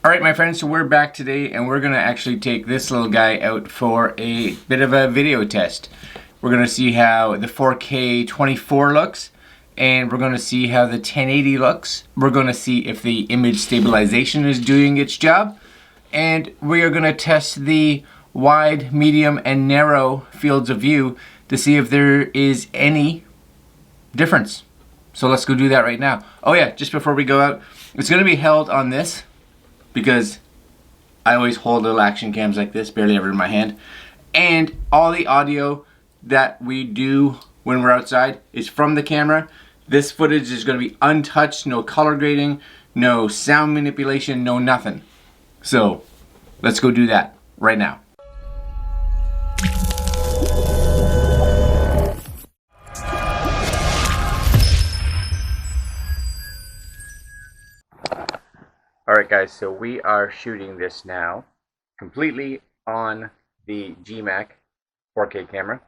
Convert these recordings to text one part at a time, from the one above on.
Alright my friends, so we're back today and we're going to actually take this little guy out for a bit of a video test. We're going to see how the 4K 24 looks, and we're going to see how the 1080 looks. We're going to see if the image stabilization is doing its job, and we are going to test the wide, medium, and narrow fields of view to see if there is any difference. So let's go do that right now. Oh yeah, just before we go out, it's going to be held on this, because I always hold little action cams like this, barely ever in my hand. And all the audio that we do when we're outside is from the camera. This footage is going to be untouched, no color grading, no sound manipulation, no nothing. So let's go do that right now. Alright guys, so we are shooting this now completely on the Jeemak 4K camera.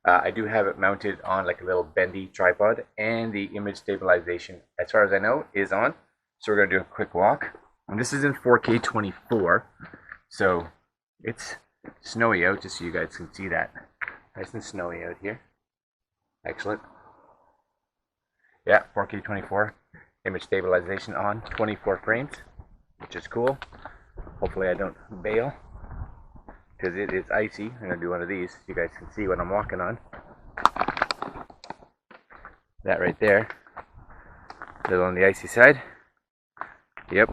I do have it mounted on like a little bendy tripod, and the image stabilization, as far as I know, is on. So we're going to do a quick walk. And this is in 4K 24, so it's snowy out, just so you guys can see that. Nice and snowy out here. Excellent. Yeah, 4K 24, image stabilization on, 24 frames. Which is cool. Hopefully I don't bail, because it is icy. I'm going to do one of these so you guys can see what I'm walking on. That right there. A little on the icy side. Yep.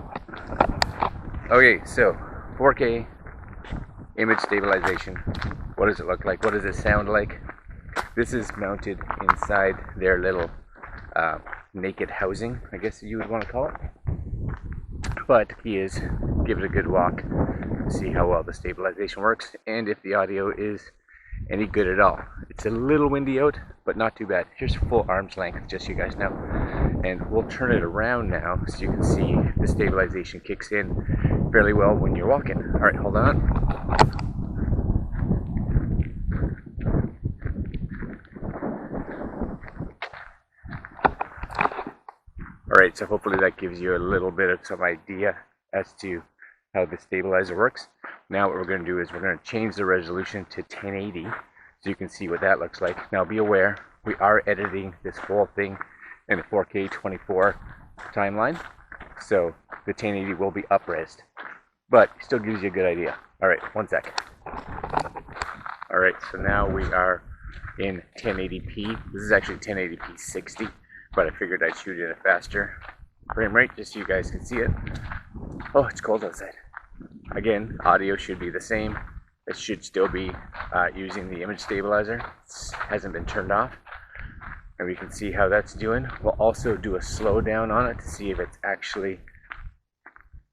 Okay, so 4K image stabilization. What does it look like? What does it sound like? This is mounted inside their little naked housing, I guess you would want to call it. But he is, give it a good walk, see how well the stabilization works, and if the audio is any good at all. It's a little windy out, but not too bad. Here's full arm's length, just so you guys know. And we'll turn it around now so you can see the stabilization kicks in fairly well when you're walking. Alright, hold on. Alright, so hopefully that gives you a little bit of some idea as to how the stabilizer works. Now what we're going to do is we're going to change the resolution to 1080 so you can see what that looks like. Now be aware, we are editing this whole thing in a 4K 24 timeline, so the 1080 will be up-resed, but it still gives you a good idea. Alright, one sec. Alright, so now we are in 1080p. This is actually 1080p 60. But I figured I'd shoot it at a faster frame rate just so you guys can see it. Oh, it's cold outside. Again, audio should be the same. It should still be using the image stabilizer. It hasn't been turned off. And we can see how that's doing. We'll also do a slowdown on it to see if it's actually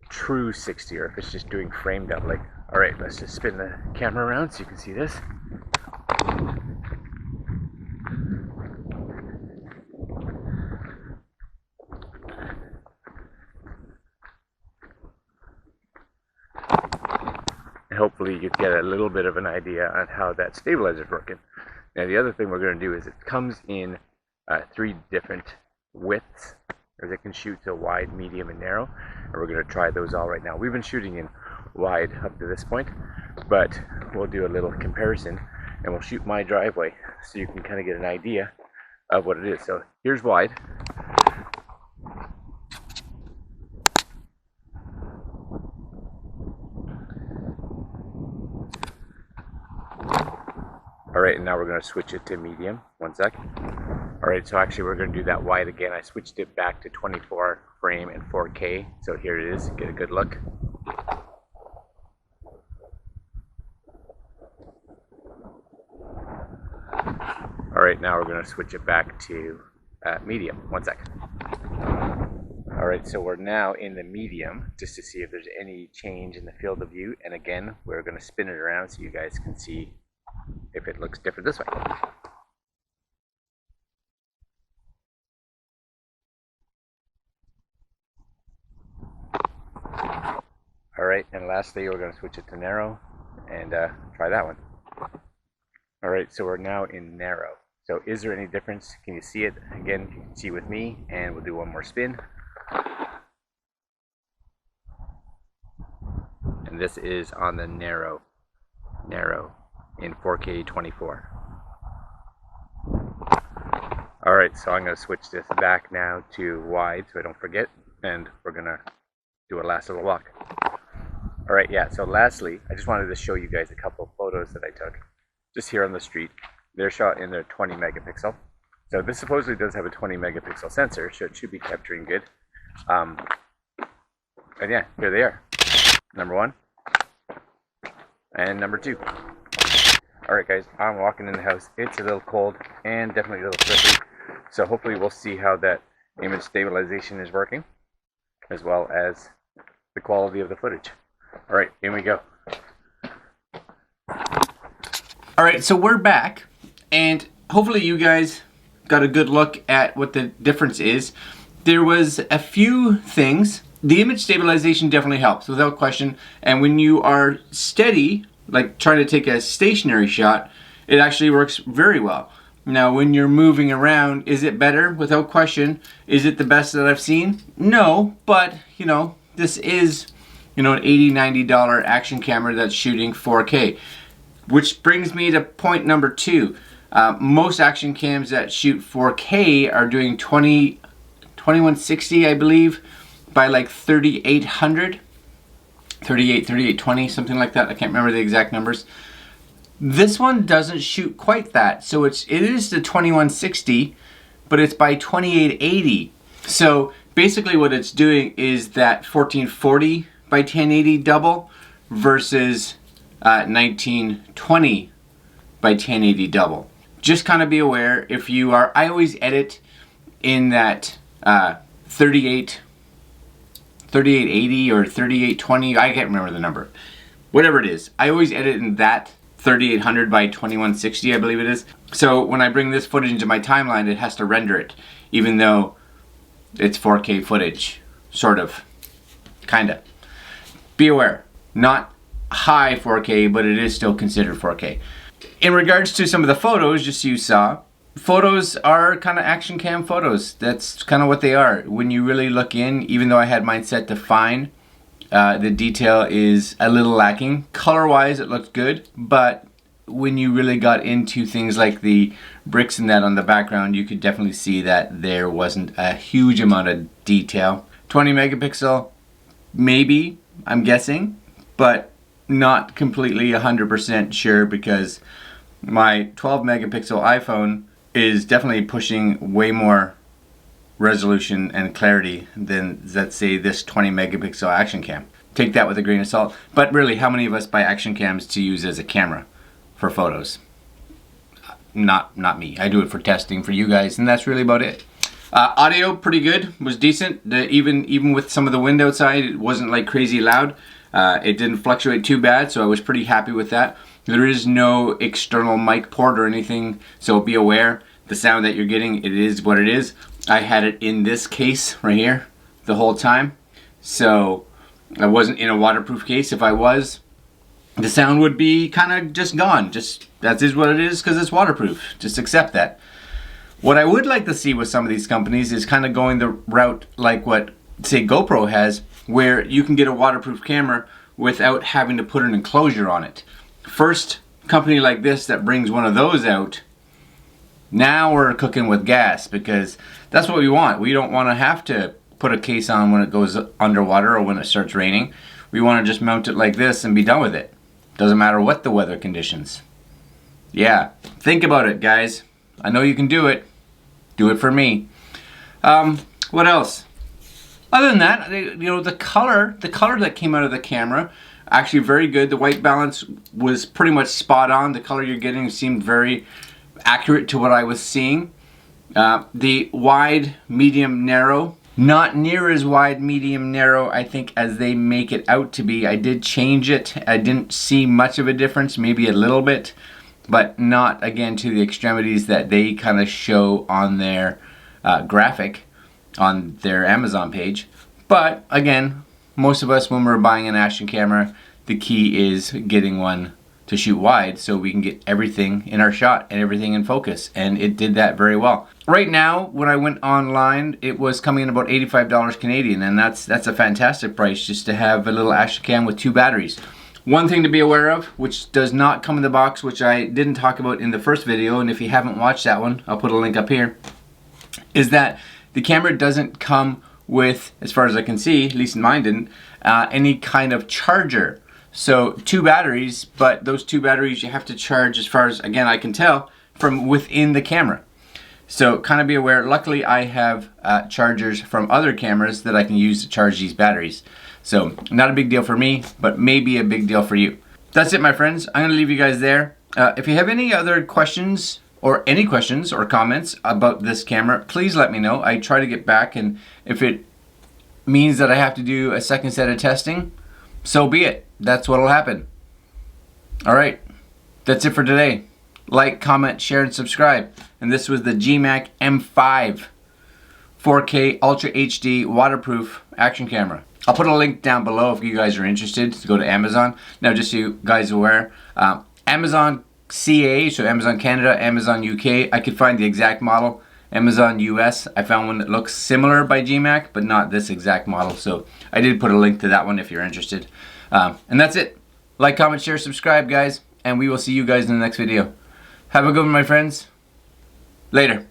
true 60 or if it's just doing frame doubling. Alright, let's just spin the camera around so you can see this. Hopefully you get a little bit of an idea on how that stabilizer is working. Now the other thing we're going to do is it comes in 3 different widths, as it can shoot to wide, medium, and narrow, and we're going to try those all right now. We've been shooting in wide up to this point, but we'll do a little comparison, and we'll shoot my driveway so you can kind of get an idea of what it is. So here's wide. Alright, and now we're going to switch it to medium. One sec. Alright, so actually we're going to do that wide again. I switched it back to 24 frame and 4K. So here it is. Get a good look. Alright, now we're going to switch it back to medium. One sec. Alright, so we're now in the medium just to see if there's any change in the field of view. And again, we're going to spin it around so you guys can see if it looks different this way. Alright, and lastly we're going to switch it to narrow and try that one. Alright, so we're now in narrow. So is there any difference? Can you see it? Again, you can see with me, and we'll do one more spin. and this is on the narrow in 4K 24. Alright, so I'm going to switch this back now to wide so I don't forget, and we're going to do a last little walk. Alright, yeah, so lastly, I just wanted to show you guys a couple of photos that I took just here on the street. They're shot in their 20 megapixel. So this supposedly does have a 20 megapixel sensor, so it should be capturing good. And yeah, here they are. Number one and number two. Alright guys, I'm walking in the house. It's a little cold and definitely a little slippery. So hopefully we'll see how that image stabilization is working, as well as the quality of the footage. Alright, here we go. Alright, so we're back, and hopefully you guys got a good look at what the difference is. There was a few things. The image stabilization definitely helps, without question, and when you are steady, like trying to take a stationary shot, it actually works very well. Now when you're moving around, is it better? Without question. Is it the best that I've seen? No, but you know, this is, you know, an $80–90 action camera that's shooting 4K. Which brings me to point number two. Most action cams that shoot 4K are doing 2160, I believe, by like 3800, 3820, something like that. I can't remember the exact numbers. This one doesn't shoot quite that, so it is the 2160, but it's by 2880. So basically what it's doing is that 1440 by 1080 double versus 1920 by 1080 double. Just kind of be aware if you are, I always edit in that 3880 or 3820, I can't remember the number. Whatever it is, I always edit in that 3800 by 2160, I believe it is. So when I bring this footage into my timeline, it has to render it, even though it's 4K footage, sort of, kinda. Be aware, not high 4K, but it is still considered 4K. In regards to some of the photos, just so you saw, photos are kind of action cam photos. That's kind of what they are. When you really look in, even though I had mine set to fine, the detail is a little lacking. Color-wise, it looked good, but when you really got into things like the bricks and that on the background, you could definitely see that there wasn't a huge amount of detail. 20 megapixel, maybe, I'm guessing, but not completely 100% sure because my 12 megapixel iPhone is definitely pushing way more resolution and clarity than, let's say, this 20 megapixel action cam. Take that with a grain of salt. But really, how many of us buy action cams to use as a camera for photos? Not me. I do it for testing for you guys, and that's really about it. Audio, pretty good, was decent. Even with some of the wind outside, it wasn't like crazy loud. It didn't fluctuate too bad, so I was pretty happy with that. There is no external mic port or anything, so be aware. The sound that you're getting, it is what it is. I had it in this case right here the whole time, so I wasn't in a waterproof case. If I was, the sound would be kind of just gone. Just, that is what it is because it's waterproof. Just accept that. What I would like to see with some of these companies is kind of going the route like what, say, GoPro has, where you can get a waterproof camera without having to put an enclosure on it. First company like this that brings one of those out, now we're cooking with gas, because that's what we want. We don't want to have to put a case on when it goes underwater or when it starts raining. We want to just mount it like this and be done with it. Doesn't matter what the weather conditions. Yeah, think about it, guys. I know you can do it. Do it for me. What else? Other than that, you know, the color that came out of the camera, actually very good. The white balance was pretty much spot on. The color you're getting seemed very accurate to what I was seeing. The wide, medium, narrow, not near as wide, medium, narrow, I think, as they make it out to be. I did change it. I didn't see much of a difference, maybe a little bit, but not, again, to the extremities that they kind of show on their graphic on their Amazon page. But again, most of us, when we're buying an action camera, the key is getting one to shoot wide so we can get everything in our shot and everything in focus, and it did that very well. Right now, when I went online, it was coming in about $85 Canadian, and that's a fantastic price just to have a little action cam with 2 batteries. One thing to be aware of, which does not come in the box, which I didn't talk about in the first video, and if you haven't watched that one, I'll put a link up here, is that the camera doesn't come with, as far as I can see, at least mine didn't, any kind of charger. So 2 batteries, but those 2 batteries you have to charge, as far as, again, I can tell, from within the camera. So kind of be aware. Luckily I have chargers from other cameras that I can use to charge these batteries. So not a big deal for me, but maybe a big deal for you. That's it, my friends. I'm going to leave you guys there. If you have any other questions or comments about this camera, please let me know. I try to get back, and if it means that I have to do a second set of testing, so be it. That's what'll happen. Alright, that's it for today. Like, comment, share, and subscribe. And this was the Jeemak M5 4K Ultra HD waterproof action camera. I'll put a link down below if you guys are interested to go to Amazon. Now, just so you guys are aware, Amazon CA, so Amazon Canada, Amazon UK, I could find the exact model. Amazon US, I found one that looks similar by Jeemak, but not this exact model. So I did put a link to that one if you're interested. And that's it. Like, comment, share, subscribe, guys, and we will see you guys in the next video. Have a good one, my friends. Later.